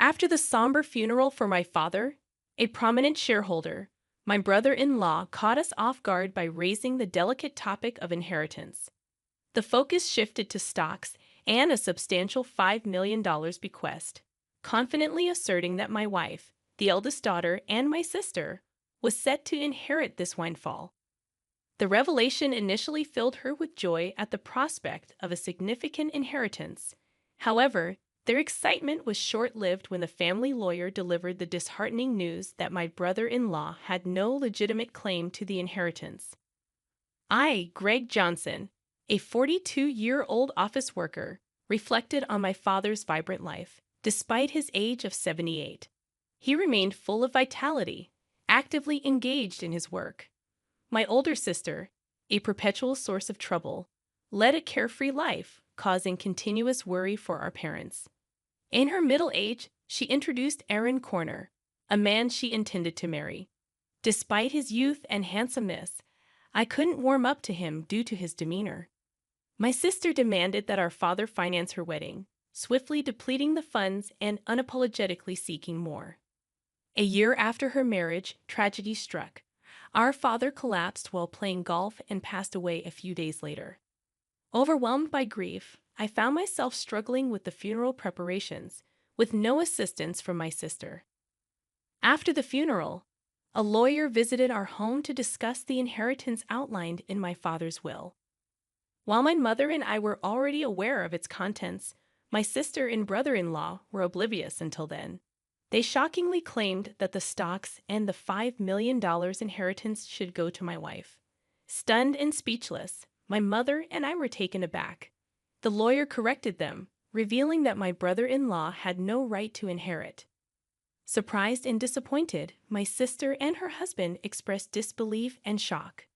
After the somber funeral for my father, a prominent shareholder, my brother-in-law caught us off guard by raising the delicate topic of inheritance. The focus shifted to stocks and a substantial $5 million bequest, confidently asserting that my wife, the eldest daughter, and my sister was set to inherit this windfall. The revelation initially filled her with joy at the prospect of a significant inheritance. However, their excitement was short-lived when the family lawyer delivered the disheartening news that my brother-in-law had no legitimate claim to the inheritance. I, Greg Johnson, a 42-year-old office worker, reflected on my father's vibrant life, despite his age of 78. He remained full of vitality, actively engaged in his work. My older sister, a perpetual source of trouble, led a carefree life, causing continuous worry for our parents. In her middle age, she introduced Aaron Corner, a man she intended to marry. Despite his youth and handsomeness, I couldn't warm up to him due to his demeanor. My sister demanded that our father finance her wedding, swiftly depleting the funds and unapologetically seeking more. A year after her marriage, tragedy struck. Our father collapsed while playing golf and passed away a few days later. Overwhelmed by grief, I found myself struggling with the funeral preparations, with no assistance from my sister. After the funeral, a lawyer visited our home to discuss the inheritance outlined in my father's will. While my mother and I were already aware of its contents, my sister and brother-in-law were oblivious until then. They shockingly claimed that the stocks and the $5 million inheritance should go to my wife. Stunned and speechless, my mother and I were taken aback. The lawyer corrected them, revealing that my brother-in-law had no right to inherit. Surprised and disappointed, my sister and her husband expressed disbelief and shock.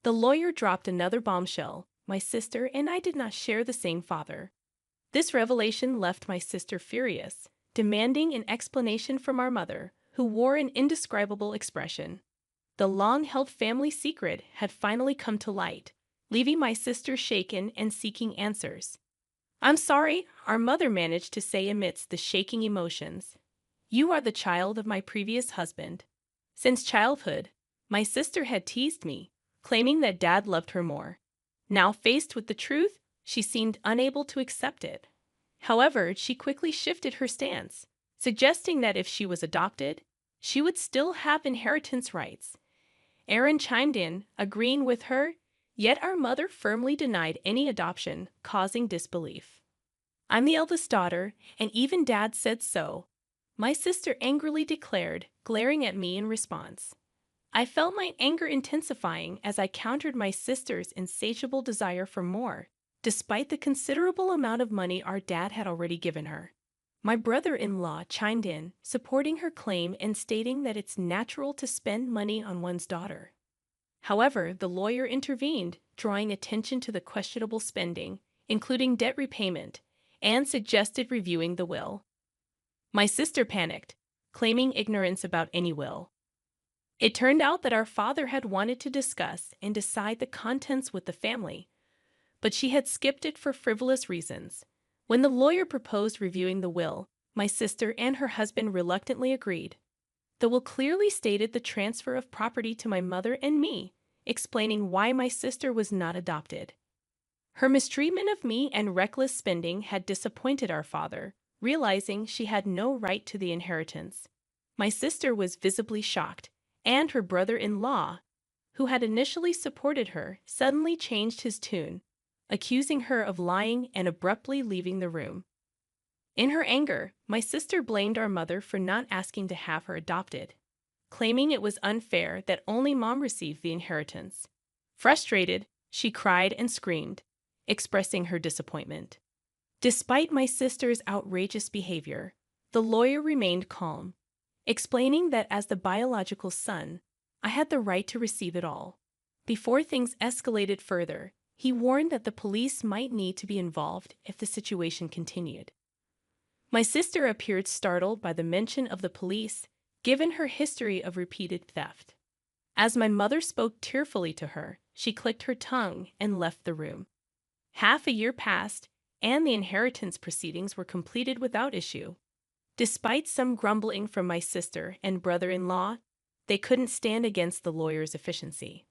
The lawyer dropped another bombshell. My sister and I did not share the same father. This revelation left my sister furious, demanding an explanation from our mother, who wore an indescribable expression. The long-held family secret had finally come to light, leaving my sister shaken and seeking answers. "I'm sorry," our mother managed to say amidst the shaking emotions. "You are the child of my previous husband." Since childhood, my sister had teased me, claiming that Dad loved her more. Now faced with the truth, she seemed unable to accept it. However, she quickly shifted her stance, suggesting that if she was adopted, she would still have inheritance rights. Aaron chimed in, agreeing with her, yet our mother firmly denied any adoption, causing disbelief. "I'm the eldest daughter, and even Dad said so," my sister angrily declared, glaring at me in response. I felt my anger intensifying as I countered my sister's insatiable desire for more, despite the considerable amount of money our dad had already given her. My brother-in-law chimed in, supporting her claim and stating that it's natural to spend money on one's daughter. However, the lawyer intervened, drawing attention to the questionable spending, including debt repayment, and suggested reviewing the will. My sister panicked, claiming ignorance about any will. It turned out that our father had wanted to discuss and decide the contents with the family, but she had skipped it for frivolous reasons. When the lawyer proposed reviewing the will, my sister and her husband reluctantly agreed. The will clearly stated the transfer of property to my mother and me, explaining why my sister was not adopted. Her mistreatment of me and reckless spending had disappointed our father, realizing she had no right to the inheritance. My sister was visibly shocked, and her brother-in-law, who had initially supported her, suddenly changed his tune, accusing her of lying and abruptly leaving the room. In her anger, my sister blamed our mother for not asking to have her adopted, claiming it was unfair that only Mom received the inheritance. Frustrated, she cried and screamed, expressing her disappointment. Despite my sister's outrageous behavior, the lawyer remained calm, explaining that as the biological son, I had the right to receive it all. Before things escalated further, he warned that the police might need to be involved if the situation continued. My sister appeared startled by the mention of the police, given her history of repeated theft. As my mother spoke tearfully to her, she clicked her tongue and left the room. Half a year passed, and the inheritance proceedings were completed without issue. Despite some grumbling from my sister and brother-in-law, they couldn't stand against the lawyer's efficiency.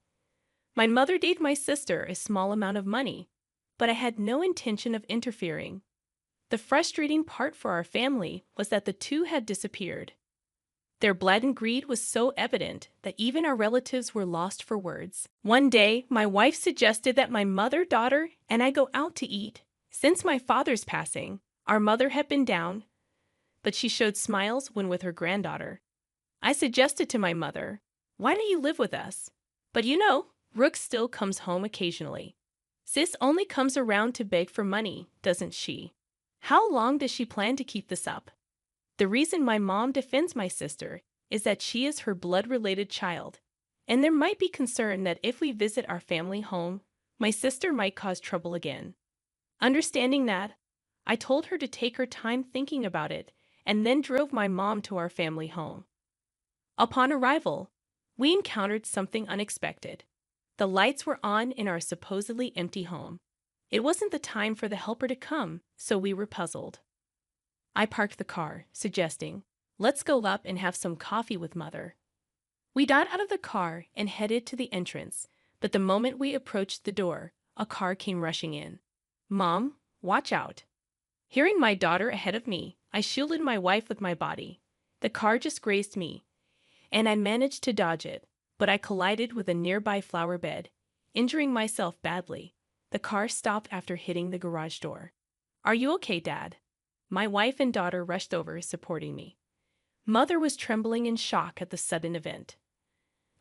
My mother gave my sister a small amount of money, but I had no intention of interfering. The frustrating part for our family was that the two had disappeared. Their blatant greed was so evident that even our relatives were lost for words. One day, my wife suggested that my mother, daughter, and I go out to eat. Since my father's passing, our mother had been down, but she showed smiles when with her granddaughter. I suggested to my mother, "Why don't you live with us?" But Rook still comes home occasionally. Sis only comes around to beg for money, doesn't she? How long does she plan to keep this up? The reason my mom defends my sister is that she is her blood-related child, and there might be concern that if we visit our family home, my sister might cause trouble again. Understanding that, I told her to take her time thinking about it and then drove my mom to our family home. Upon arrival, we encountered something unexpected. The lights were on in our supposedly empty home. It wasn't the time for the helper to come, so we were puzzled. I parked the car, suggesting, "Let's go up and have some coffee with Mother." We got out of the car and headed to the entrance, but the moment we approached the door, a car came rushing in. "Mom, watch out." Hearing my daughter ahead of me, I shielded my wife with my body. The car just grazed me, and I managed to dodge it, but I collided with a nearby flower bed, injuring myself badly. The car stopped after hitting the garage door. "Are you okay, Dad?" My wife and daughter rushed over, supporting me. Mother was trembling in shock at the sudden event.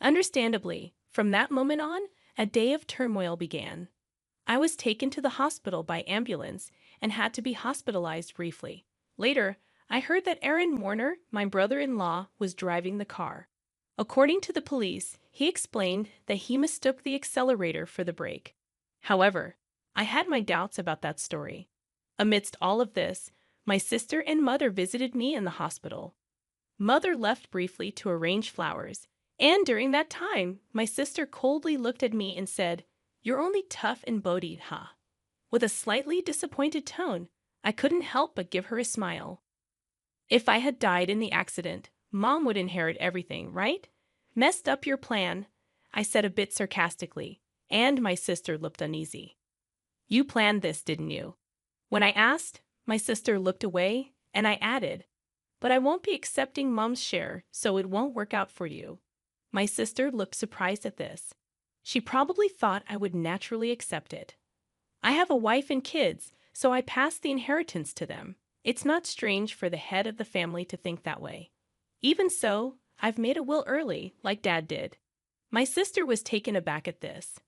Understandably, from that moment on, a day of turmoil began. I was taken to the hospital by ambulance and had to be hospitalized briefly. Later, I heard that Aaron Warner, my brother-in-law, was driving the car. According to the police, he explained that he mistook the accelerator for the brake. However, I had my doubts about that story. Amidst all of this, my sister and mother visited me in the hospital. Mother left briefly to arrange flowers, and during that time, my sister coldly looked at me and said, "You're only tough and bodied, huh?" With a slightly disappointed tone, I couldn't help but give her a smile. "If I had died in the accident, Mom would inherit everything, right? Messed up your plan," I said a bit sarcastically, and my sister looked uneasy. "You planned this, didn't you?" When I asked, my sister looked away, and I added, "But I won't be accepting Mom's share, so it won't work out for you." My sister looked surprised at this. She probably thought I would naturally accept it. I have a wife and kids, so I passed the inheritance to them. It's not strange for the head of the family to think that way. Even so, I've made a will early, like Dad did. My sister was taken aback at this.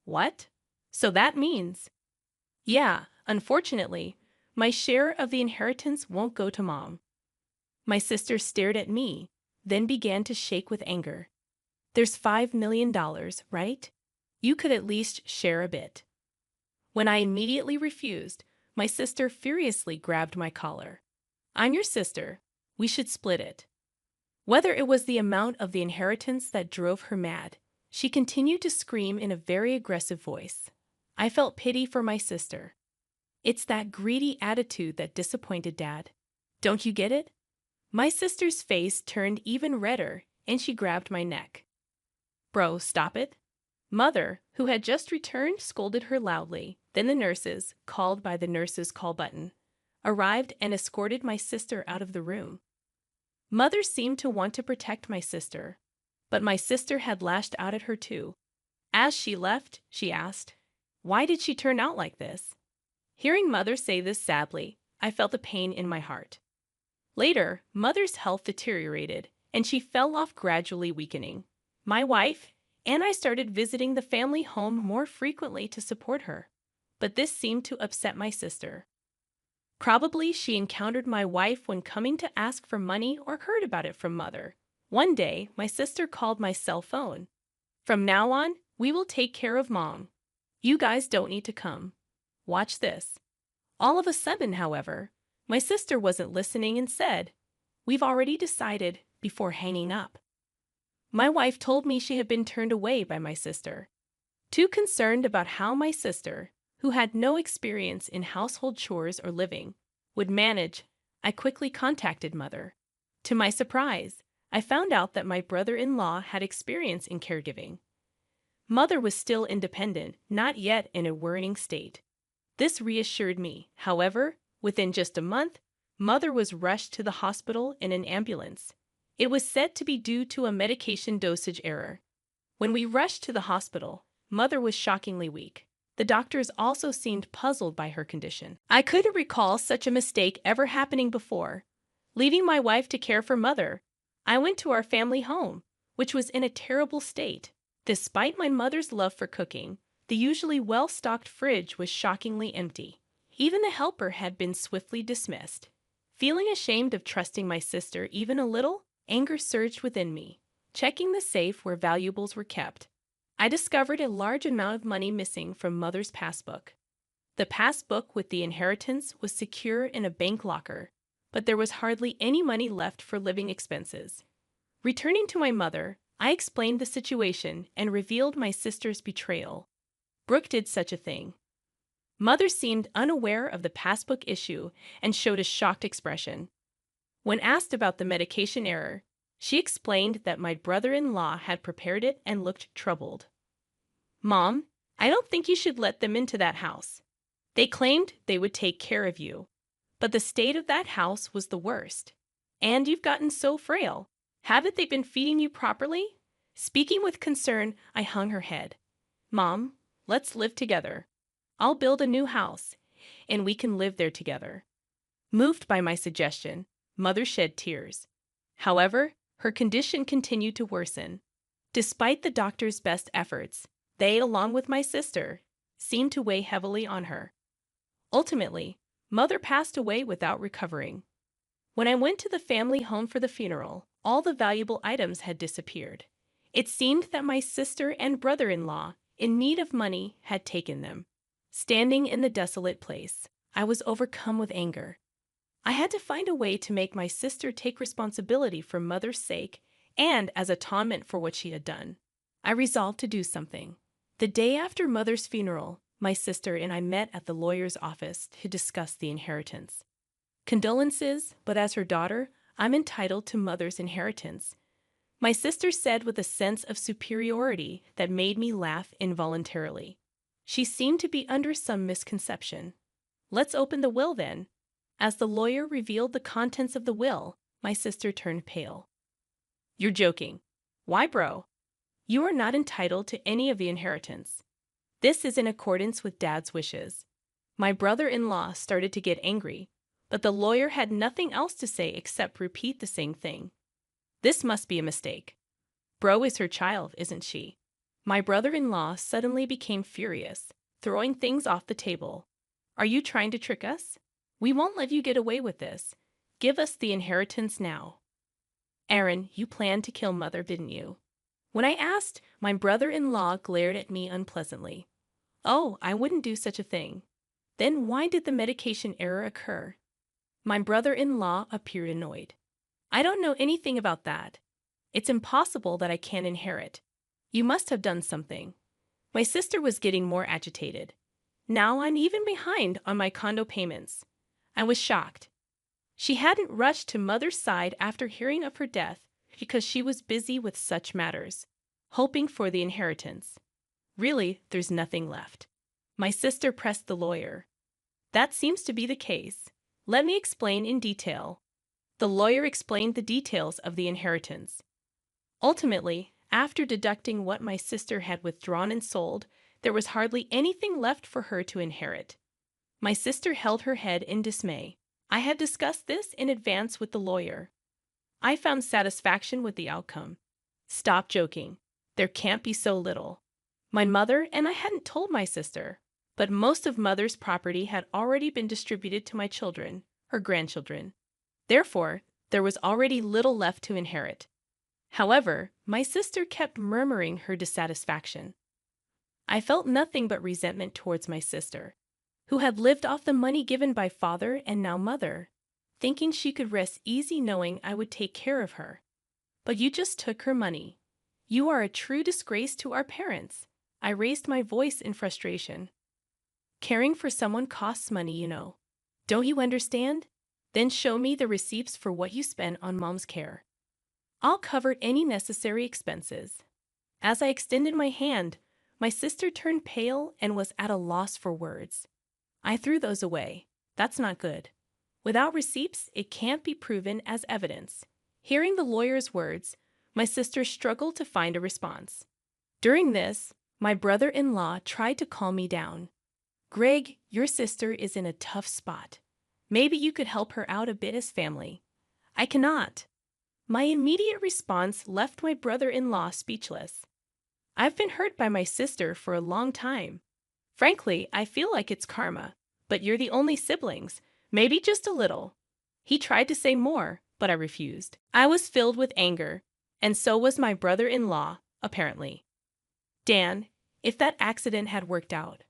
"What? So that means—" "Yeah, unfortunately, my share of the inheritance won't go to Mom." My sister stared at me, then began to shake with anger. "There's $5 million, right? You could at least share a bit." When I immediately refused, my sister furiously grabbed my collar. "I'm your sister. We should split it." Whether it was the amount of the inheritance that drove her mad, she continued to scream in a very aggressive voice. I felt pity for my sister. It's that greedy attitude that disappointed Dad. Don't you get it? My sister's face turned even redder, and she grabbed my neck. "Bro, stop it." Mother, who had just returned, scolded her loudly. Then the nurses, called by the nurses' call button, arrived and escorted my sister out of the room. Mother seemed to want to protect my sister, but my sister had lashed out at her too. As she left, she asked, "Why did she turn out like this?" Hearing Mother say this sadly, I felt a pain in my heart. Later, Mother's health deteriorated, and she fell off, gradually weakening. My wife and I started visiting the family home more frequently to support her, but this seemed to upset my sister. Probably she encountered my wife when coming to ask for money or heard about it from Mother. One day, my sister called my cell phone. "From now on, we will take care of Mom. You guys don't need to come. Watch this." All of a sudden, however, my sister wasn't listening and said, "We've already decided," before hanging up. My wife told me she had been turned away by my sister. Too concerned about how my sister, who had no experience in household chores or living, would manage, I quickly contacted Mother. To my surprise, I found out that my brother-in-law had experience in caregiving. Mother was still independent, not yet in a worrying state. This reassured me. However, within just a month, Mother was rushed to the hospital in an ambulance. It was said to be due to a medication dosage error. When we rushed to the hospital, Mother was shockingly weak. The doctors also seemed puzzled by her condition. I couldn't recall such a mistake ever happening before. Leaving my wife to care for Mother, I went to our family home, which was in a terrible state. Despite my mother's love for cooking, the usually well-stocked fridge was shockingly empty. Even the helper had been swiftly dismissed. Feeling ashamed of trusting my sister even a little, anger surged within me. Checking the safe where valuables were kept, I discovered a large amount of money missing from Mother's passbook. The passbook with the inheritance was secure in a bank locker, but there was hardly any money left for living expenses. Returning to my mother, I explained the situation and revealed my sister's betrayal. Brooke did such a thing. Mother seemed unaware of the passbook issue and showed a shocked expression. When asked about the medication error, she explained that my brother-in-law had prepared it and looked troubled. "Mom, I don't think you should let them into that house. They claimed they would take care of you, but the state of that house was the worst. And you've gotten so frail. Haven't they been feeding you properly?" Speaking with concern, I hung her head. "Mom, let's live together. I'll build a new house, and we can live there together." Moved by my suggestion, Mother shed tears. However, her condition continued to worsen. Despite the doctor's best efforts, they, along with my sister, seemed to weigh heavily on her. Ultimately, Mother passed away without recovering. When I went to the family home for the funeral, all the valuable items had disappeared. It seemed that my sister and brother-in-law, in need of money, had taken them. Standing in the desolate place, I was overcome with anger. I had to find a way to make my sister take responsibility for Mother's sake and as atonement for what she had done. I resolved to do something. The day after Mother's funeral, my sister and I met at the lawyer's office to discuss the inheritance. "Condolences, but as her daughter, I'm entitled to Mother's inheritance," my sister said with a sense of superiority that made me laugh involuntarily. She seemed to be under some misconception. "Let's open the will then." As the lawyer revealed the contents of the will, my sister turned pale. "You're joking. Why, bro? You are not entitled to any of the inheritance. This is in accordance with Dad's wishes." My brother-in-law started to get angry, but the lawyer had nothing else to say except repeat the same thing. "This must be a mistake. Bro is her child, isn't she?" My brother-in-law suddenly became furious, throwing things off the table. "Are you trying to trick us? We won't let you get away with this. Give us the inheritance now." "Aaron, you planned to kill Mother, didn't you?" When I asked, my brother-in-law glared at me unpleasantly. "Oh, I wouldn't do such a thing." "Then why did the medication error occur?" My brother-in-law appeared annoyed. "I don't know anything about that. It's impossible that I can't inherit. You must have done something." My sister was getting more agitated. "Now I'm even behind on my condo payments." I was shocked. She hadn't rushed to Mother's side after hearing of her death because she was busy with such matters, hoping for the inheritance. "Really, there's nothing left." My sister pressed the lawyer. "That seems to be the case. Let me explain in detail." The lawyer explained the details of the inheritance. Ultimately, after deducting what my sister had withdrawn and sold, there was hardly anything left for her to inherit. My sister held her head in dismay. I had discussed this in advance with the lawyer. I found satisfaction with the outcome. "Stop joking. There can't be so little." My mother and I hadn't told my sister, but most of Mother's property had already been distributed to my children, her grandchildren. Therefore, there was already little left to inherit. However, my sister kept murmuring her dissatisfaction. I felt nothing but resentment towards my sister, who had lived off the money given by Father and now Mother, thinking she could rest easy knowing I would take care of her. "But you just took her money. You are a true disgrace to our parents." I raised my voice in frustration. "Caring for someone costs money, you know. Don't you understand? Then show me the receipts for what you spent on mom's care. I'll cover any necessary expenses. As I extended my hand, my sister turned pale and was at a loss for words. I threw those away. That's not good. Without receipts, it can't be proven as evidence. Hearing the lawyer's words, my sister struggled to find a response. During this, my brother-in-law tried to calm me down. Greg, your sister is in a tough spot. Maybe you could help her out a bit as family. I cannot. My immediate response left my brother-in-law speechless. I've been hurt by my sister for a long time. Frankly, I feel like it's karma, but you're the only siblings, maybe just a little. He tried to say more, but I refused. I was filled with anger, and so was my brother-in-law, apparently. Dan, if that accident had worked out,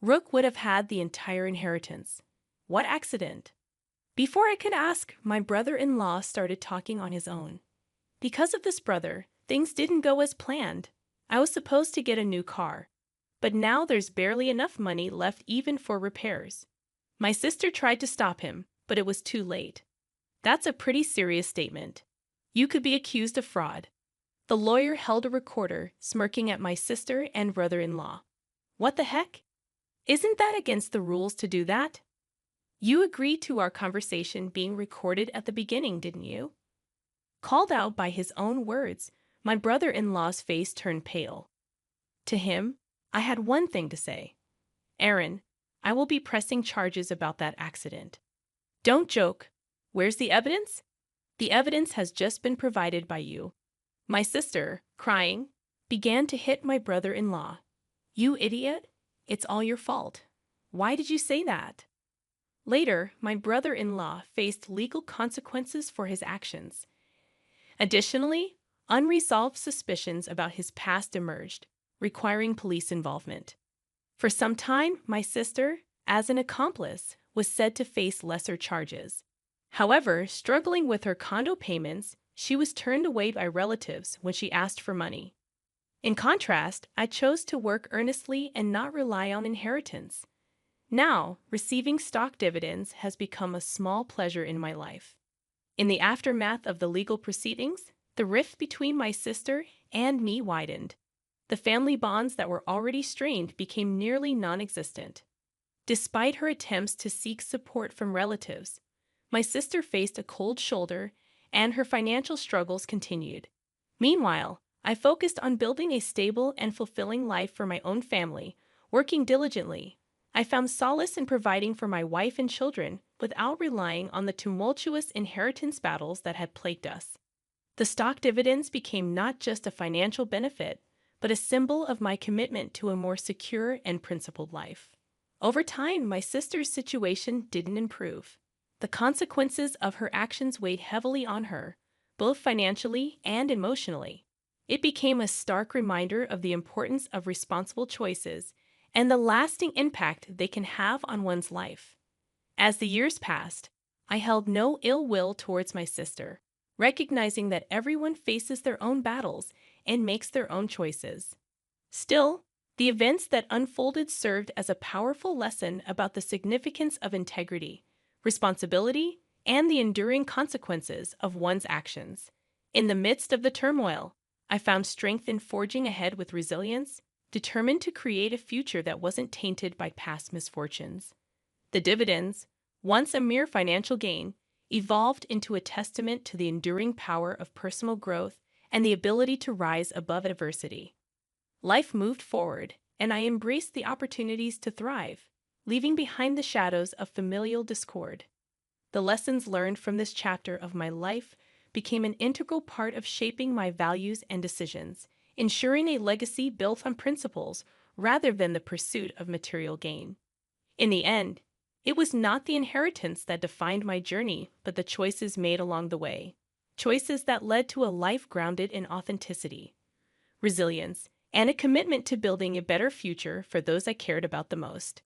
Rook would have had the entire inheritance. What accident? Before I could ask, my brother-in-law started talking on his own. Because of this brother, things didn't go as planned. I was supposed to get a new car, but now there's barely enough money left even for repairs. My sister tried to stop him, but it was too late. That's a pretty serious statement. You could be accused of fraud. The lawyer held a recorder, smirking at my sister and brother-in-law. What the heck? Isn't that against the rules to do that? You agreed to our conversation being recorded at the beginning, didn't you? Called out by his own words, my brother-in-law's face turned pale. To him, I had one thing to say. Aaron, I will be pressing charges about that accident. Don't joke. Where's the evidence? The evidence has just been provided by you. My sister, crying, began to hit my brother-in-law. You idiot! It's all your fault. Why did you say that? Later, my brother-in-law faced legal consequences for his actions. Additionally, unresolved suspicions about his past emerged, requiring police involvement. For some time, my sister, as an accomplice, was said to face lesser charges. However, struggling with her condo payments, she was turned away by relatives when she asked for money. In contrast, I chose to work earnestly and not rely on inheritance. Now, receiving stock dividends has become a small pleasure in my life. In the aftermath of the legal proceedings, the rift between my sister and me widened. The family bonds that were already strained became nearly non-existent. Despite her attempts to seek support from relatives, my sister faced a cold shoulder and her financial struggles continued. Meanwhile, I focused on building a stable and fulfilling life for my own family, working diligently. I found solace in providing for my wife and children without relying on the tumultuous inheritance battles that had plagued us. The stock dividends became not just a financial benefit, but a symbol of my commitment to a more secure and principled life. Over time, my sister's situation didn't improve. The consequences of her actions weighed heavily on her, both financially and emotionally. It became a stark reminder of the importance of responsible choices and the lasting impact they can have on one's life. As the years passed, I held no ill will towards my sister, recognizing that everyone faces their own battles and makes their own choices. Still, the events that unfolded served as a powerful lesson about the significance of integrity, responsibility, and the enduring consequences of one's actions. In the midst of the turmoil, I found strength in forging ahead with resilience, determined to create a future that wasn't tainted by past misfortunes. The dividends, once a mere financial gain, evolved into a testament to the enduring power of personal growth and the ability to rise above adversity. Life moved forward, and I embraced the opportunities to thrive, leaving behind the shadows of familial discord. The lessons learned from this chapter of my life became an integral part of shaping my values and decisions, ensuring a legacy built on principles rather than the pursuit of material gain. In the end, it was not the inheritance that defined my journey, but the choices made along the way. Choices that led to a life grounded in authenticity, resilience, and a commitment to building a better future for those I cared about the most.